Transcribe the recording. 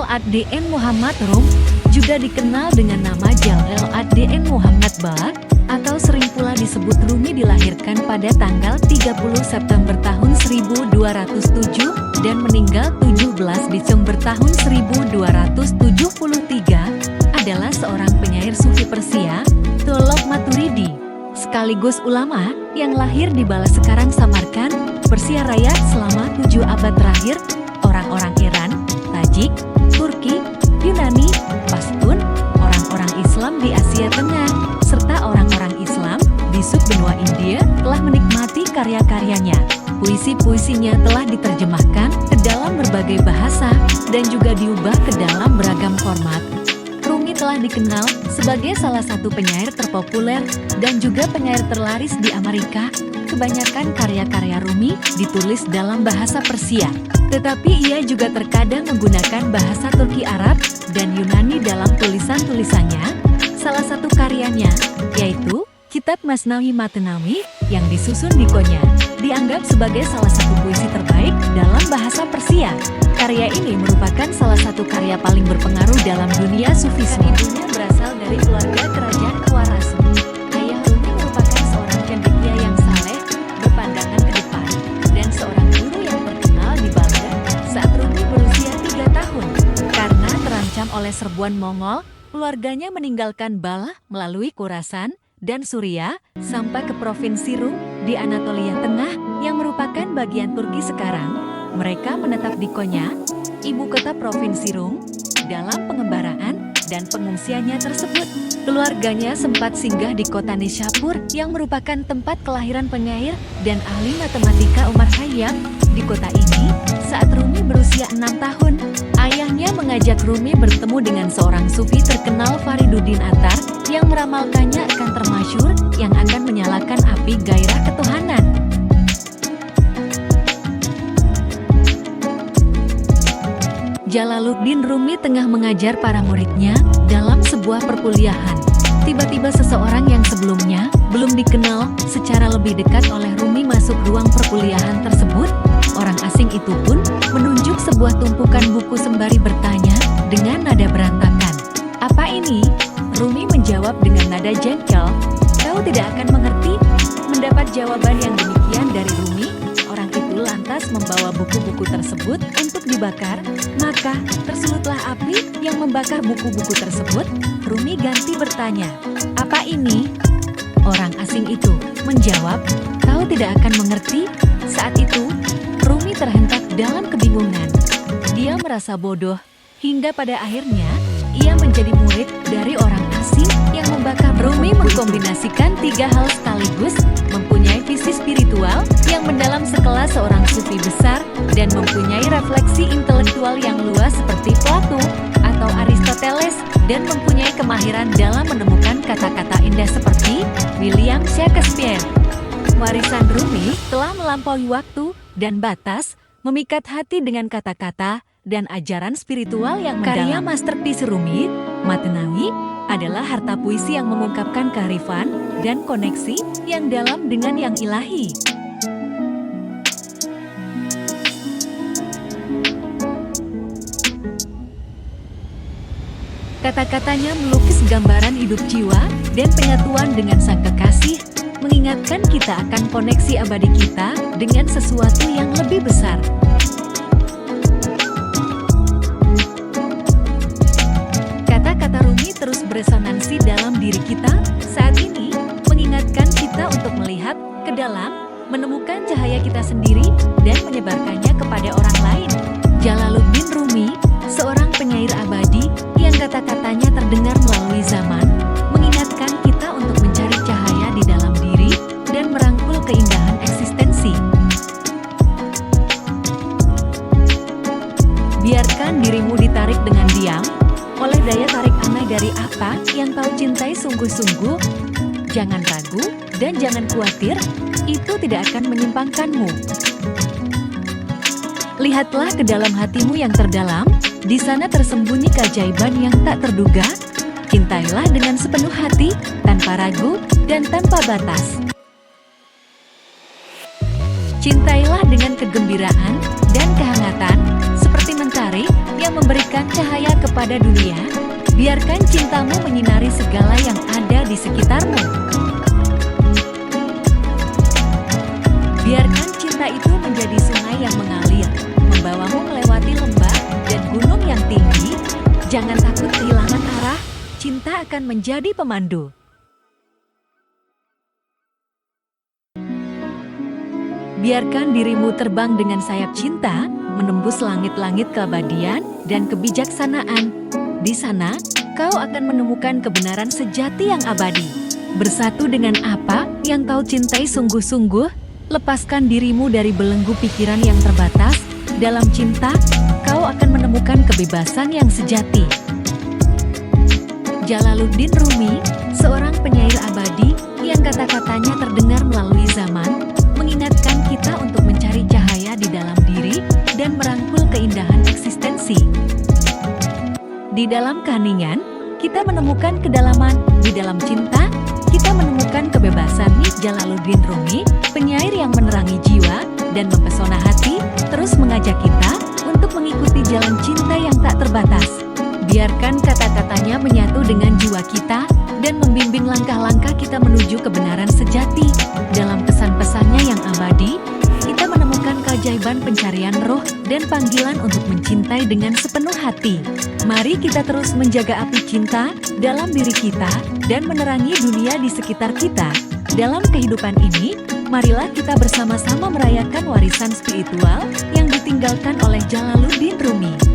Ad-Din Muhammad Rum, juga dikenal dengan nama Jalal Ad-Din Muhammad Ba, atau sering pula disebut Rumi, dilahirkan pada tanggal 30 September tahun 1207 dan meninggal 17 Desember tahun 1273, adalah seorang penyair Sufi Persia, teolog Maturidi, sekaligus ulama yang lahir di Bala sekarang Samarkand, Persia Raya selama 7 abad terakhir. Orang-orang Iran, Tajik, Turki, Yunani, Pashtun, orang-orang Islam di Asia Tengah, serta orang-orang Islam di subbenua India telah menikmati karya-karyanya. Puisi-puisinya telah diterjemahkan ke dalam berbagai bahasa dan juga diubah ke dalam beragam format. Rumi telah dikenal sebagai salah satu penyair terpopuler dan juga penyair terlaris di Amerika. Kebanyakan karya-karya Rumi ditulis dalam bahasa Persia, tetapi ia juga terkadang menggunakan bahasa Turki, Arab, dan Yunani dalam tulisan-tulisannya. Salah satu karyanya, yaitu Kitab Masnawi Matnawi yang disusun di Konya, dianggap sebagai salah satu puisi terbaik dalam bahasa Persia. Karya ini merupakan salah satu karya paling berpengaruh dalam dunia Sufisme. Ibunya berasal dari keluarga kerajaan Khwarasm. Ayah Rumi merupakan seorang cendekia yang saleh, berpandangan ke depan, dan seorang guru yang terkenal di Baghdad saat Rumi berusia 3 tahun. Karena terancam oleh serbuan Mongol, keluarganya meninggalkan Bala melalui Khurasan dan Suriah sampai ke provinsi Rum di Anatolia Tengah yang merupakan bagian Turki sekarang. Mereka menetap di Konya, ibu kota provinsi Rum, dalam pengembaraan dan pengungsiannya tersebut. Keluarganya sempat singgah di kota Nishapur yang merupakan tempat kelahiran penyair dan ahli matematika Umar Khayyam. Di kota ini, saat Rumi berusia 6 tahun, ayahnya mengajak Rumi bertemu dengan seorang sufi terkenal, Fariduddin Attar, yang meramalkannya akan termasyhur yang akan menyalakan api gairah ketuhanan. Jalaluddin Rumi tengah mengajar para muridnya dalam sebuah perkuliahan. Tiba-tiba seseorang yang sebelumnya belum dikenal secara lebih dekat oleh Rumi masuk ruang perkuliahan tersebut. Orang asing itu pun menunjuk sebuah tumpukan buku sembari bertanya dengan nada berantakan. "Apa ini?" Rumi menjawab dengan nada jengkel, "Kau tidak akan mengerti." Mendapat jawaban yang demikian dari Rumi, orang itu lantas membawa buku-buku tersebut untuk dibakar. Maka tersulutlah api yang membakar buku-buku tersebut. Rumi ganti bertanya, "Apa ini?" Orang asing itu menjawab, "Kau tidak akan mengerti." Saat itu, Rumi terhentak dalam kebingungan. Dia merasa bodoh, hingga pada akhirnya ia menjadi murid dari orang asing yang membakar. Rumi mengkombinasikan 3 hal sekaligus, mempunyai visi spiritual yang mendalam sekelas seorang sufi besar, dan mempunyai refleksi intelektual yang luas seperti Plato atau Aristoteles, dan mempunyai kemahiran dalam menemukan kata-kata indah seperti William Shakespeare. Warisan Rumi telah melampaui waktu dan batas, memikat hati dengan kata-kata dan ajaran spiritual yang mendalam. Karya masterpiece Rumi, Matnawi, adalah harta puisi yang mengungkapkan kearifan dan koneksi yang dalam dengan yang ilahi. Kata-katanya melukis gambaran hidup jiwa dan penyatuan dengan sang kekasih, mengingatkan kita akan koneksi abadi kita dengan sesuatu yang lebih besar. Kata-kata Rumi terus beresonansi dalam diri kita saat ini, mengingatkan kita untuk melihat ke dalam, menemukan cahaya kita sendiri, dan menyebarkannya kepada orang lain. Jalaluddin Rumi, seorang penyair abadi yang kata-katanya terdengar melalui zaman, mengingatkan kita untuk mencari cahaya di dalam diri dan merangkul keindahan eksistensi. Biarkan dirimu ditarik dengan diam oleh daya tarik aneh dari apa yang kau cintai sungguh-sungguh. Jangan ragu dan jangan khawatir, itu tidak akan menyimpangkanmu. Lihatlah ke dalam hatimu yang terdalam, di sana tersembunyi keajaiban yang tak terduga. Cintailah dengan sepenuh hati, tanpa ragu dan tanpa batas. Cintailah dengan kegembiraan dan kehangatan, seperti mentari yang memberikan cahaya kepada dunia. Biarkan cintamu menyinari segala yang ada di sekitarmu. Biarkan cinta itu menjadi sungai yang mengalir, membawamu melewati lembah dan gunung yang tinggi. Jangan takut kehilangan arah, cinta akan menjadi pemandu. Biarkan dirimu terbang dengan sayap cinta, menembus langit-langit keabadian dan kebijaksanaan. Di sana, kau akan menemukan kebenaran sejati yang abadi. Bersatu dengan apa yang kau cintai sungguh-sungguh, lepaskan dirimu dari belenggu pikiran yang terbatas. Dalam cinta, kau akan menemukan kebebasan yang sejati. Jalaluddin Rumi, seorang penyair abadi yang kata-katanya terdengar melalui zaman, mengingatkan kita untuk mencari cahaya di dalam diri dan merangkul keindahan eksistensi. Di dalam keheningan, kita menemukan kedalaman. Di dalam cinta, kita menemukan kebebasan. Jalaluddin Rumi, penyair yang menerangi jiwa dan mempesona hati, terus mengajak kita untuk mengikuti jalan cinta yang tak terbatas. Biarkan kata-katanya menyatu dengan jiwa kita dan membimbing langkah-langkah kita menuju kebenaran sejati. Dalam pesan-pesannya yang abadi, kita menemukan keajaiban pencarian roh dan panggilan untuk mencintai dengan sepenuh hati. Mari kita terus menjaga api cinta dalam diri kita dan menerangi dunia di sekitar kita. Dalam kehidupan ini, marilah kita bersama-sama merayakan warisan spiritual yang ditinggalkan oleh Jalaluddin Rumi.